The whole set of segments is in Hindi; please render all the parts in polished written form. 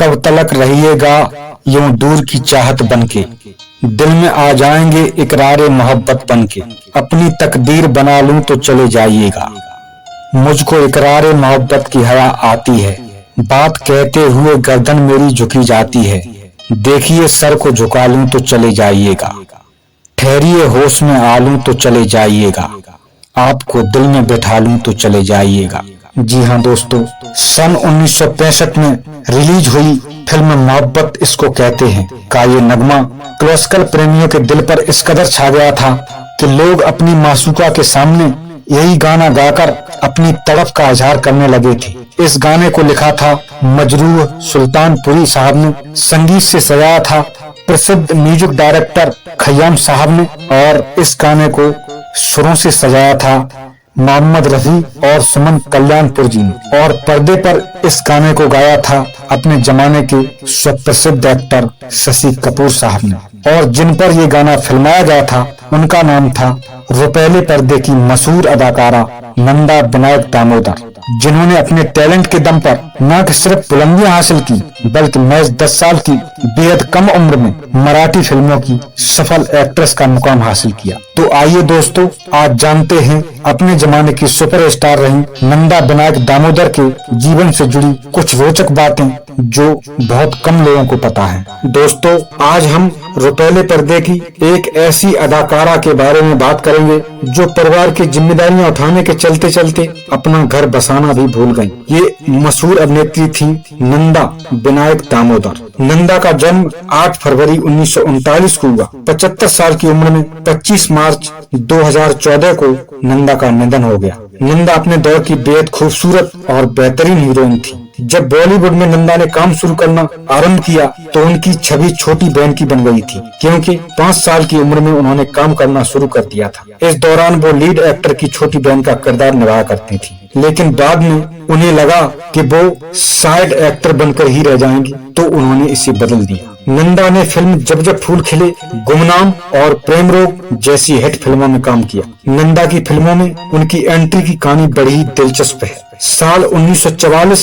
कब तलक रहिएगा यूं दूर की चाहत बनके, दिल में आ जाएंगे इकरारे मोहब्बत बनके। अपनी तकदीर बना लूं तो चले जाइएगा, मुझको इकरारे मोहब्बत की हवा आती है। बात कहते हुए गर्दन मेरी झुकी जाती है, देखिए सर को झुका लूं तो चले जाइएगा। ठहरिए होश में आ लूं तो चले जाइएगा, आपको दिल में बैठा लूं तो चले जाइएगा। जी हाँ दोस्तों, सन 1965 में रिलीज हुई फिल्म मोहब्बत इसको कहते हैं का ये नगमा क्लासिकल प्रेमियों के दिल पर इस कदर छा गया था कि लोग अपनी मासूका के सामने यही गाना गाकर अपनी तड़प का इजहार करने लगे थे। इस गाने को लिखा था मजरूह सुल्तानपुरी साहब ने, संगीत से सजाया था प्रसिद्ध म्यूजिक डायरेक्टर खयाम साहब ने, और इस गाने को सुरों से सजाया था मोहम्मद रफी और सुमन कल्याणपुर जी ने, और पर्दे पर इस गाने को गाया था अपने जमाने के सुप्रसिद्ध एक्टर शशि कपूर साहब ने। और जिन पर ये गाना फिल्माया गया था उनका नाम था रुपैले पर्दे की मशहूर अदाकारा नंदा विनायक दामोदर, जिन्होंने अपने टैलेंट के दम पर न सिर्फ बुलंदियां हासिल की बल्कि महज 10 साल की बेहद कम उम्र में मराठी फिल्मों की सफल एक्ट्रेस का मुकाम हासिल किया। तो आइए दोस्तों, आज जानते हैं अपने जमाने की सुपरस्टार रही नंदा विनायक दामोदर के जीवन से जुड़ी कुछ रोचक बातें जो बहुत कम लोगों को पता है। दोस्तों, आज हम रुपैले पर्दे की एक ऐसी अदाकारा के बारे में बात करेंगे जो परिवार की जिम्मेदारियां उठाने के चलते चलते अपना घर बसाना भी भूल गयी। ये मशहूर अभिनेत्री थी नंदा विनायक दामोदर। नंदा का जन्म 8 फरवरी 1939 को हुआ। 75 साल की उम्र में 25 मार्च 2014 को नंदा का निधन हो गया। नंदा अपने दौर की बेहद खूबसूरत और बेहतरीन हीरोइन थी। जब बॉलीवुड में नंदा ने काम शुरू करना आरंभ किया तो उनकी छवि छोटी बहन की बन गई थी, क्योंकि 5 साल की उम्र में उन्होंने काम करना शुरू कर दिया था। इस दौरान वो लीड एक्टर की छोटी बहन का किरदार निभाया करती थी, लेकिन बाद में उन्हें लगा कि वो साइड एक्टर बनकर ही रह जाएंगी, तो उन्होंने इसे बदल दिया। नंदा ने फिल्म जब जब फूल खिले, गुमनाम और प्रेम रोग जैसी हिट फिल्मों में काम किया। नंदा की फिल्मों में उनकी एंट्री की कहानी बड़ी दिलचस्प है। साल 1944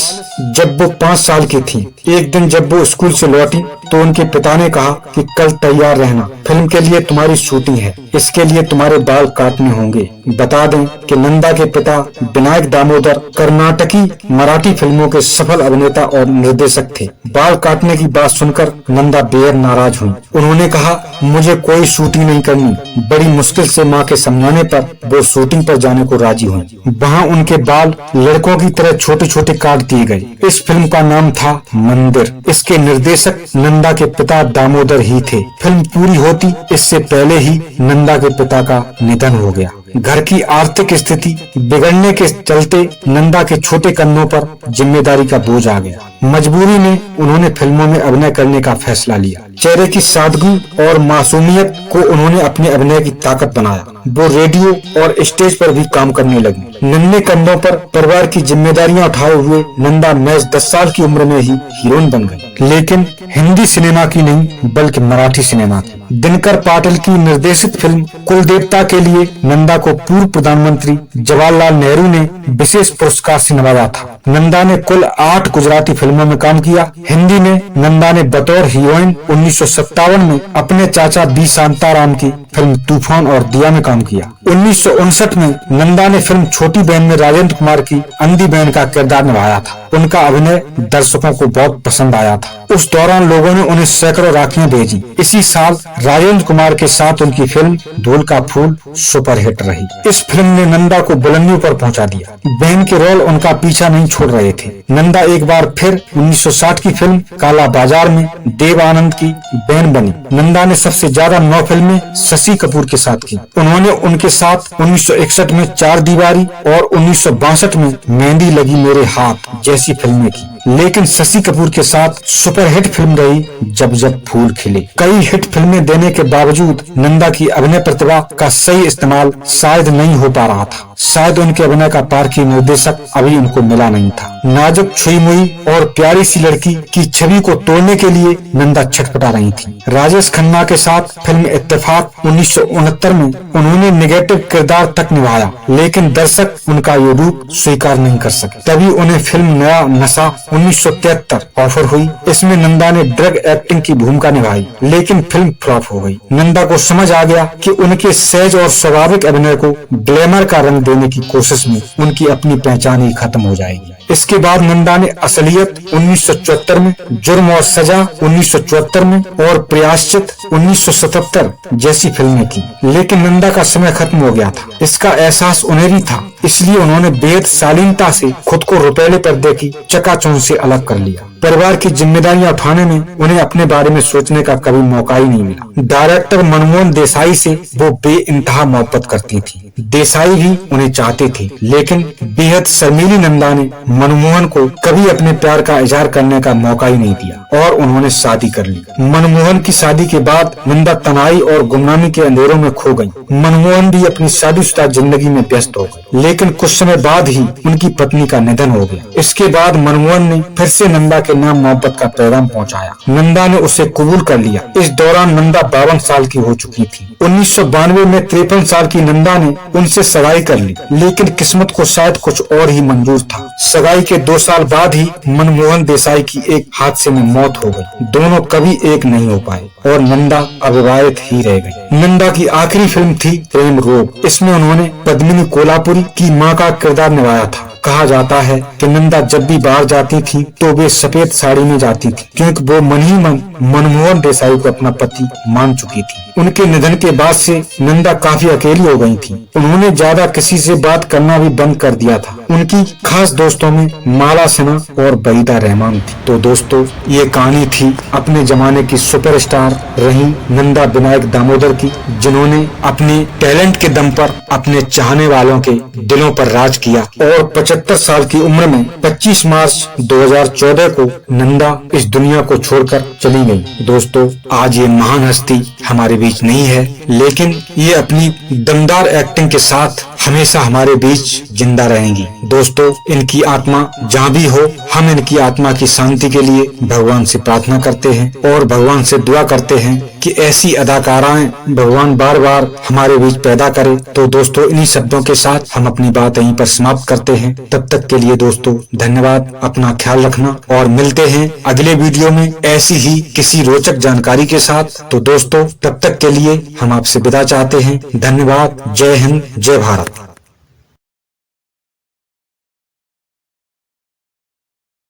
जब वो 5 साल की थी, एक दिन जब वो स्कूल से लौटी तो उनके पिता ने कहा कि कल तैयार रहना, फिल्म के लिए तुम्हारी शूटिंग है, इसके लिए तुम्हारे बाल काटने होंगे। बता दें कि नंदा के पिता विनायक दामोदर कर्नाटकी मराठी फिल्मों के सफल अभिनेता और निर्देशक थे। बाल काटने की बात सुनकर नंदा बेहद नाराज हुई। उन्होंने कहा, मुझे कोई शूटिंग नहीं करनी। बड़ी मुश्किल से माँ के समझाने पर वो शूटिंग पर जाने को राजी हुई। वहाँ उनके बाल लड़कों की तरह छोटे छोटे काट दिए गए। इस फिल्म का नाम था मंदिर। इसके निर्देशक नंदा के पिता दामोदर ही थे। फिल्म पूरी होती इससे पहले ही नंदा के पिता का निधन हो गया। घर की आर्थिक स्थिति बिगड़ने के चलते नंदा के छोटे कंधों पर जिम्मेदारी का बोझ आ गया। मजबूरी में उन्होंने फिल्मों में अभिनय करने का फैसला लिया। चेहरे की सादगी और मासूमियत को उन्होंने अपने अभिनय की ताकत बनाया। वो रेडियो और स्टेज पर भी काम करने लगी। नन्हे कंधों पर परिवार की जिम्मेदारियां उठाए हुए नंदा महज 10 साल की उम्र में ही हीरोइन बन गई, लेकिन हिंदी सिनेमा की नहीं बल्कि मराठी सिनेमा की। दिनकर पाटिल की निर्देशित फिल्म कुलदेवता के लिए नंदा को पूर्व प्रधानमंत्री जवाहरलाल नेहरू ने विशेष पुरस्कार से नवाजा था। नंदा ने कुल 8 गुजराती फिल्मों में काम किया। हिंदी में नंदा ने बतौर हीरोइन 1957 में अपने चाचा बी शांताराम की फिल्म तूफान और दिया में काम किया। 1959 में नंदा ने फिल्म छोटी बहन में राजेंद्र कुमार की अंधी बहन का किरदार निभाया था। उनका अभिनय दर्शकों को बहुत पसंद आया था। उस दौरान लोगों ने उन्हें सैकड़ों राखियां भेजी। इसी साल राजेंद्र कुमार के साथ उनकी फिल्म धूल का फूल सुपरहिट रही। इस फिल्म ने नंदा को बुलंदियों पर पहुंचा दिया। बहन के रोल उनका पीछा नहीं छोड़ रहे थे। नंदा एक बार फिर 1960 की फिल्म काला बाजार में देव आनंद की बहन बनी। नंदा ने सबसे ज्यादा 9 फिल्में शशि कपूर के साथ की। उन्होंने उनके साथ 1961 में 4 दीवारी और 1962 में मेहंदी लगी मेरे हाथ जैसी फिल्में की। लेकिन शशि कपूर के साथ सुपरहिट फिल्म रही जब जब फूल खिले। कई हिट फिल्में देने के बावजूद नंदा की अभिनय प्रतिभा का सही इस्तेमाल शायद नहीं हो पा रहा था। शायद उनके अभिनय का पारखी निर्देशक अभी उनको मिला नहीं था। नाजुक, छुई मुई और प्यारी सी लड़की की छवि को तोड़ने के लिए नंदा छटपटा रही थी। राजेश खन्ना के साथ फिल्म इत्तेफाक 1969 में उन्होंने नेगेटिव किरदार तक निभाया, लेकिन दर्शक उनका ये रूप स्वीकार नहीं कर सके। तभी उन्हें फिल्म नया नशा 1973 ऑफर हुई। इसमें नंदा ने ड्रग एक्टिंग की भूमिका निभाई, लेकिन फिल्म फ्लॉप हो गई। नंदा को समझ आ गया कि उनके सहज और स्वाभाविक अभिनय को ग्लैमर का रंग देने की कोशिश में उनकी अपनी पहचान ही खत्म हो जाएगी। इसके बाद नंदा ने असलियत 1974 में, जुर्म और सजा 1974 में और प्रायश्चित 1977 जैसी फिल्में की। लेकिन नंदा का समय खत्म हो गया था। इसका एहसास उन्हें भी था, इसलिए उन्होंने बेहद शालीनता से खुद को रुपैले पर्दे की चकाचौंध से अलग कर लिया। परिवार की जिम्मेदारियां उठाने में उन्हें अपने बारे में सोचने का कभी मौका ही नहीं मिला। डायरेक्टर मनमोहन देसाई से वो बेइंतहा मोहब्बत करती थी। देसाई भी उन्हें चाहते थे, लेकिन बेहद शर्मीली नंदा ने मनमोहन को कभी अपने प्यार का इजहार करने का मौका ही नहीं दिया और उन्होंने शादी कर ली। मनमोहन की शादी के बाद नंदा तनाई और गुमनामी के अंधेरों में खो गई। मनमोहन भी अपनी शादीशुदा जिंदगी में व्यस्त हो गए, लेकिन कुछ समय बाद ही उनकी पत्नी का निधन हो गया। इसके बाद मनमोहन ने फिर से नंदा के नाम मोहब्बत का पैगाम पहुंचाया। नंदा ने उसे कबूल कर लिया। इस दौरान नंदा 52 साल की हो चुकी थी। 1992 में 53 साल की नंदा ने उनसे सगाई कर ली, लेकिन किस्मत को शायद कुछ और ही मंजूर था। सगाई के 2 साल बाद ही मनमोहन देसाई की एक हादसे में मौत हो गई। दोनों कभी एक नहीं हो पाए और नंदा अविवाहित ही रह गई। नंदा की आखिरी फिल्म थी प्रेम रोग। इसमें उन्होंने पद्मिनी कोल्हापुरी की मां का किरदार निभाया था। कहा जाता है कि नंदा जब भी बाहर जाती थी तो वे सफेद साड़ी में जाती थी, क्योंकि वो मन ही मन मनमोहन देसाई को अपना पति मान चुकी थी। उनके निधन के बाद से नंदा काफी अकेली हो गई थी। उन्होंने ज्यादा किसी से बात करना भी बंद कर दिया था। उनकी खास दोस्तों में माला सिन्हा और वहीदा रहमान थी। तो दोस्तों, ये कहानी थी अपने जमाने की सुपरस्टार रही नंदा विनायक दामोदर की, जिन्होंने अपने टैलेंट के दम पर अपने चाहने वालों के दिलों पर राज किया और 75 साल की उम्र में 25 मार्च 2014 को नंदा इस दुनिया को छोड़कर चली गई। दोस्तों, आज ये महान हस्ती हमारे बीच नहीं है, लेकिन ये अपनी दमदार एक्टिंग के साथ हमेशा हमारे बीच जिंदा रहेंगी। दोस्तों, इनकी आत्मा जहाँ भी हो, हम इनकी आत्मा की शांति के लिए भगवान से प्रार्थना करते हैं और भगवान से दुआ करते हैं कि ऐसी अदाकाराएं भगवान बार बार हमारे बीच पैदा करे। तो दोस्तों, इन्हीं शब्दों के साथ हम अपनी बात यहीं पर समाप्त करते हैं। तब तक के लिए दोस्तों धन्यवाद, अपना ख्याल रखना और मिलते हैं अगले वीडियो में ऐसी ही किसी रोचक जानकारी के साथ। तो दोस्तों, तब तक के लिए हम आपसे विदा चाहते हैं। धन्यवाद। जय हिंद, जय भारत।